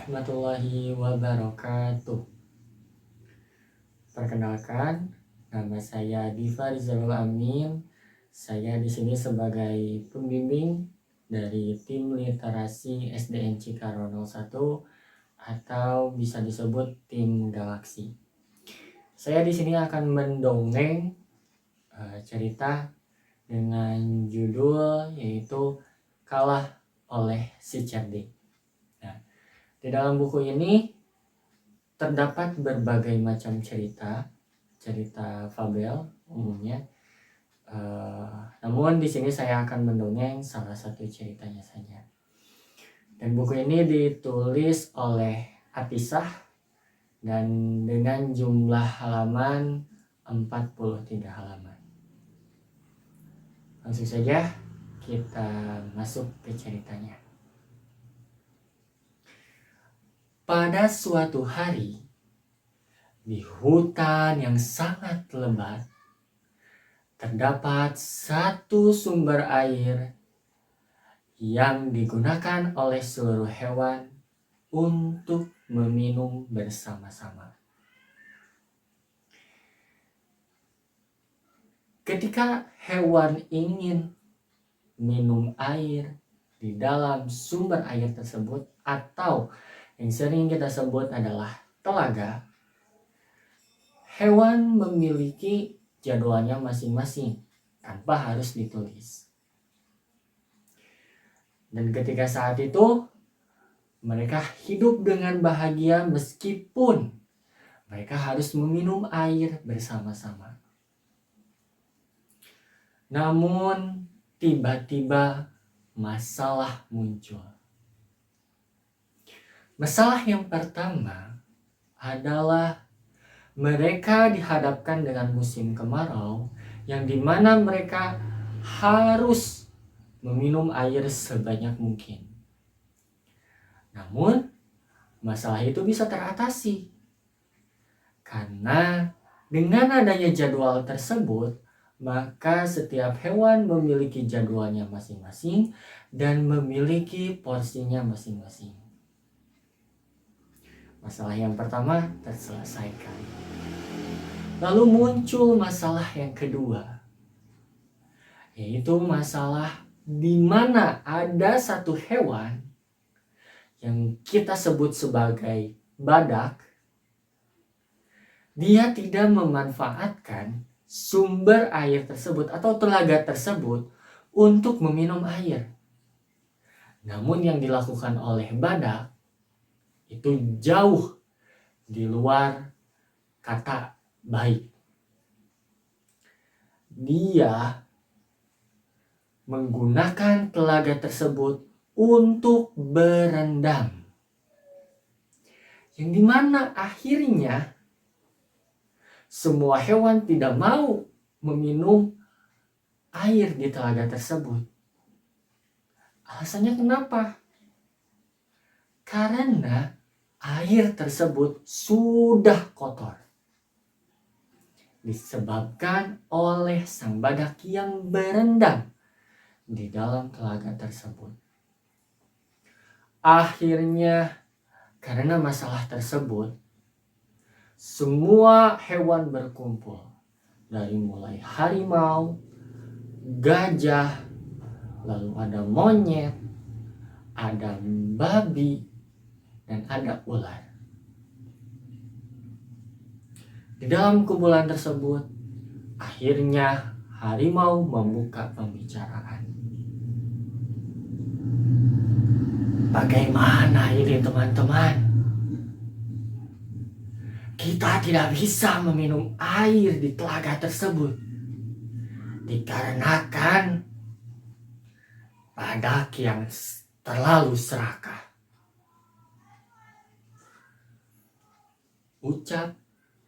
warahmatullahi wabarakatuh. Perkenalkan, nama saya Diva Rizalul Amin. Saya di sini sebagai pembimbing dari tim literasi SDN Cikaro 01 atau bisa disebut tim Galaksi. Saya di sini akan mendongeng cerita dengan judul yaitu Kalah oleh si Cerdik. Nah, di dalam buku ini terdapat berbagai macam cerita fabel umumnya. Namun di sini saya akan mendongeng salah satu ceritanya saja. Dan buku ini ditulis oleh Atisah dan dengan jumlah halaman 43 halaman. Langsung saja kita masuk ke ceritanya. Pada suatu hari, di hutan yang sangat lebat, terdapat satu sumber air yang digunakan oleh seluruh hewan untuk meminum bersama-sama. Ketika hewan ingin minum air di dalam sumber air tersebut, atau yang sering kita sebut adalah telaga, hewan memiliki jadwalnya masing-masing tanpa harus ditulis. Dan ketika saat itu mereka hidup dengan bahagia meskipun mereka harus meminum air bersama-sama. Namun tiba-tiba masalah muncul. Masalah yang pertama adalah mereka dihadapkan dengan musim kemarau yang dimana mereka harus meminum air sebanyak mungkin. Namun masalah itu bisa teratasi karena dengan adanya jadwal tersebut, maka setiap hewan memiliki jadwalnya masing-masing dan memiliki porsinya masing-masing. Masalah yang pertama terselesaikan. Lalu muncul masalah yang kedua, yaitu masalah di mana ada satu hewan yang kita sebut sebagai badak. Dia tidak memanfaatkan sumber air tersebut atau telaga tersebut untuk meminum air. Namun yang dilakukan oleh badak itu jauh di luar kata baik. Dia menggunakan telaga tersebut untuk berendam. Yang dimana akhirnya semua hewan tidak mau meminum air di telaga tersebut. Alasannya kenapa? Karena air tersebut sudah kotor. Disebabkan oleh sang badak yang berendam di dalam telaga tersebut. Akhirnya karena masalah tersebut, semua hewan berkumpul. Dari mulai harimau, gajah, lalu ada monyet, ada babi, dan ada ular. Di dalam kumpulan tersebut, akhirnya harimau membuka pembicaraan. Bagaimana ini teman-teman? Kita tidak bisa meminum air di telaga tersebut dikarenakan badak yang terlalu serakah. Ucap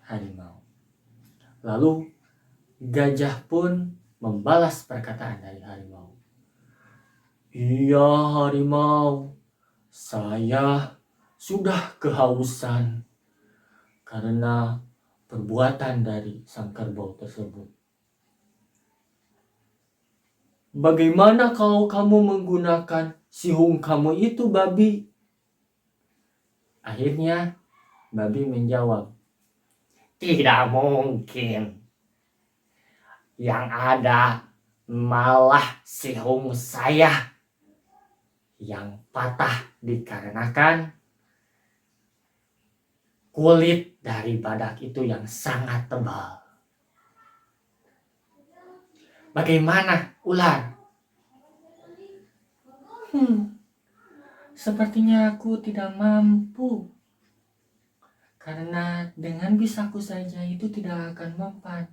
harimau. Lalu gajah pun membalas perkataan dari harimau. Iya harimau, saya sudah kehausan karena perbuatan dari sang kerbau tersebut. Bagaimana kalau kamu menggunakan sihung kamu itu, babi? Akhirnya babi menjawab, "Tidak mungkin. Yang ada malah sihung saya yang patah dikarenakan kulit dari badak itu yang sangat tebal." Bagaimana, ular? Sepertinya aku tidak mampu. Karena dengan bisaku saja itu tidak akan mempan.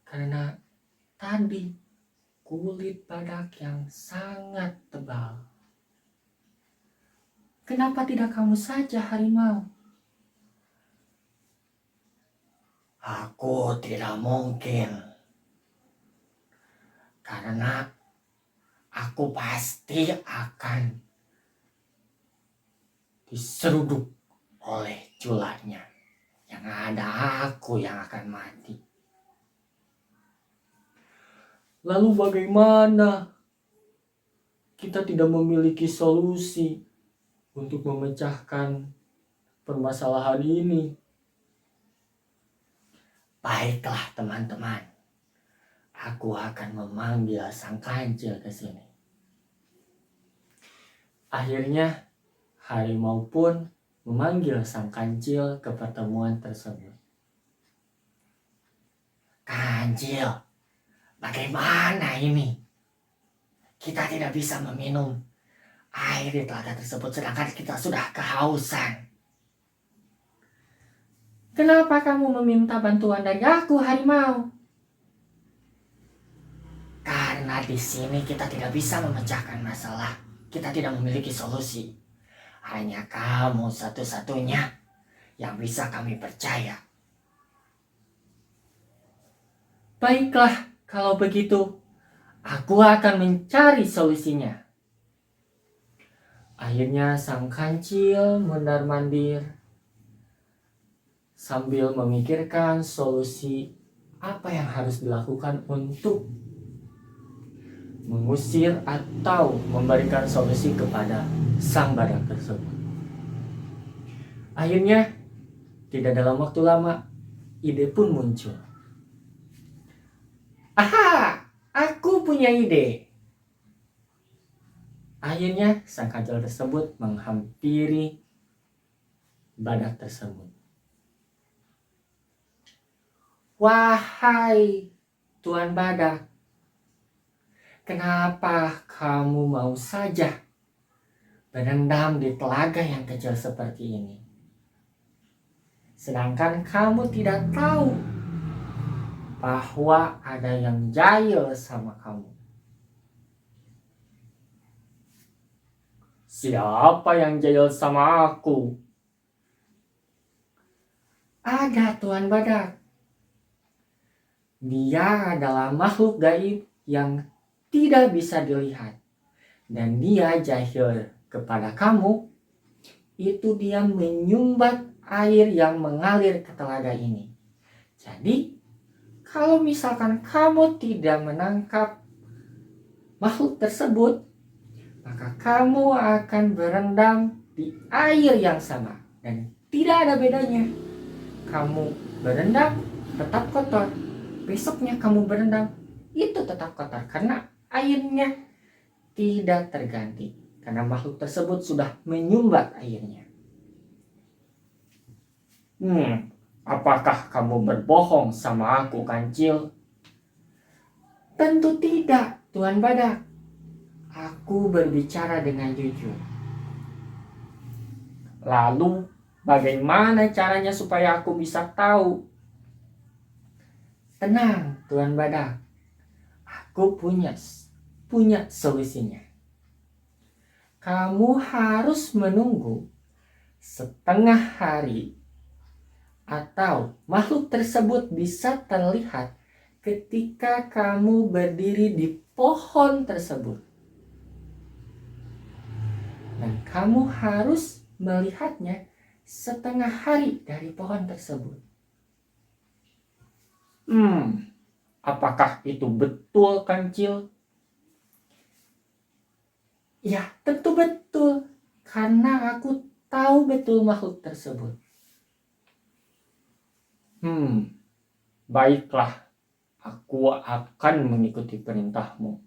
Karena tadi kulit badak yang sangat tebal. Kenapa tidak kamu saja, harimau? Aku tidak mungkin. Karena aku pasti akan diseruduk oleh julanya. Yang ada aku yang akan mati. Lalu bagaimana? Kita tidak memiliki solusi untuk memecahkan permasalahan ini. Baiklah teman-teman, aku akan memanggil sang kancil ke sini. Akhirnya harimau pun memanggil sang kancil ke pertemuan tersebut. Kancil, bagaimana ini? Kita tidak bisa meminum air di telaga tersebut sedangkan kita sudah kehausan. Kenapa kamu meminta bantuan dari aku, harimau? Karena di sini kita tidak bisa memecahkan masalah. Kita tidak memiliki solusi. Hanya kamu satu-satunya yang bisa kami percaya. Baiklah, kalau begitu, aku akan mencari solusinya. Akhirnya sang kancil mondar-mandir sambil memikirkan solusi apa yang harus dilakukan untuk mengusir atau memberikan solusi kepada sang badak tersebut. Akhirnya, tidak dalam waktu lama, ide pun muncul. Aha, aku punya ide. Akhirnya, sang kancil tersebut menghampiri badak tersebut. Wahai Tuan Badak, kenapa kamu mau saja berendam di telaga yang kecil seperti ini? Sedangkan kamu tidak tahu bahwa ada yang jahil sama kamu. Siapa yang jahil sama aku? Ada Tuan Badak. Dia adalah makhluk gaib yang tidak bisa dilihat. Dan dia jahil kepada kamu. Itu dia menyumbat air yang mengalir ke telaga ini. Jadi, kalau misalkan kamu tidak menangkap makhluk tersebut, maka kamu akan berendam di air yang sama. Dan tidak ada bedanya. Kamu berendam tetap kotor. Besoknya kamu berendam, itu tetap kotor. Karena airnya tidak terganti. Karena makhluk tersebut sudah menyumbat airnya. Apakah kamu berbohong sama aku, kancil? Tentu tidak, Tuan Badak. Aku berbicara dengan jujur. Lalu, bagaimana caranya supaya aku bisa tahu? Tenang, Tuan Badak. Aku punya solusinya. Kamu harus menunggu setengah hari atau makhluk tersebut bisa terlihat ketika kamu berdiri di pohon tersebut. Dan kamu harus melihatnya setengah hari dari pohon tersebut. Apakah itu betul, kancil? Ya, tentu betul. Karena aku tahu betul makhluk tersebut. Baiklah, aku akan mengikuti perintahmu.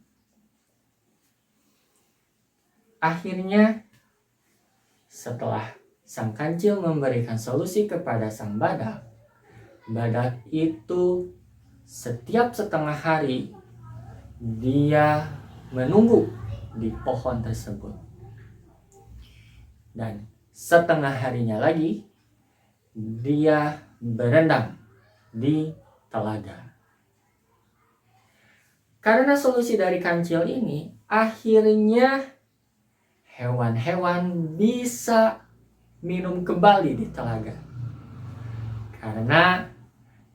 Akhirnya, setelah sang kancil memberikan solusi kepada sang badak, badak itu setiap setengah hari dia menunggu di pohon tersebut. Dan setengah harinya lagi dia berendam di telaga. Karena solusi dari kancil ini, akhirnya hewan-hewan bisa minum kembali di telaga. Karena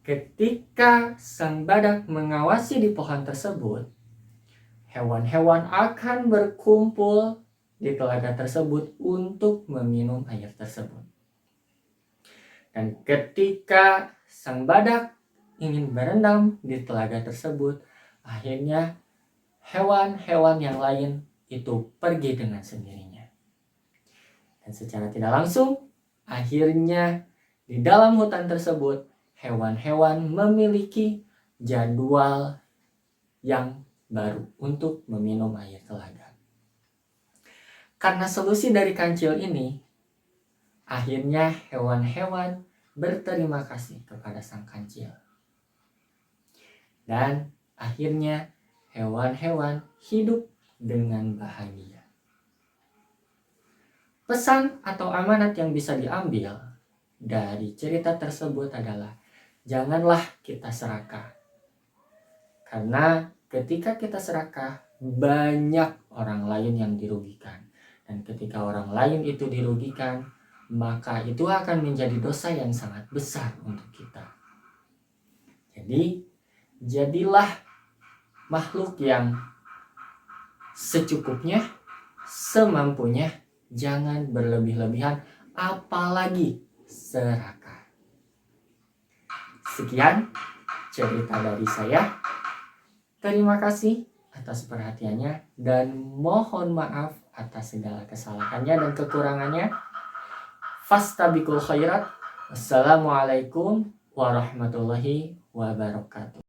ketika sang badak mengawasi di pohon tersebut, hewan-hewan akan berkumpul di telaga tersebut untuk meminum air tersebut. Dan ketika sang badak ingin berendam di telaga tersebut, akhirnya hewan-hewan yang lain itu pergi dengan sendirinya. Dan secara tidak langsung, akhirnya di dalam hutan tersebut, hewan-hewan memiliki jadwal yang baru untuk meminum air telaga. Karena solusi dari kancil ini, akhirnya hewan-hewan berterima kasih kepada sang kancil. Dan akhirnya hewan-hewan hidup dengan bahagia. Pesan atau amanat yang bisa diambil dari cerita tersebut adalah janganlah kita serakah. Karena ketika kita serakah, banyak orang lain yang dirugikan. Dan ketika orang lain itu dirugikan, maka itu akan menjadi dosa yang sangat besar untuk kita. Jadi, jadilah makhluk yang secukupnya, semampunya, jangan berlebih-lebihan, apalagi serakah. Sekian cerita dari saya. Terima kasih atas perhatiannya dan mohon maaf atas segala kesalahannya dan kekurangannya. Fastabiqul khairat. Wassalamualaikum warahmatullahi wabarakatuh.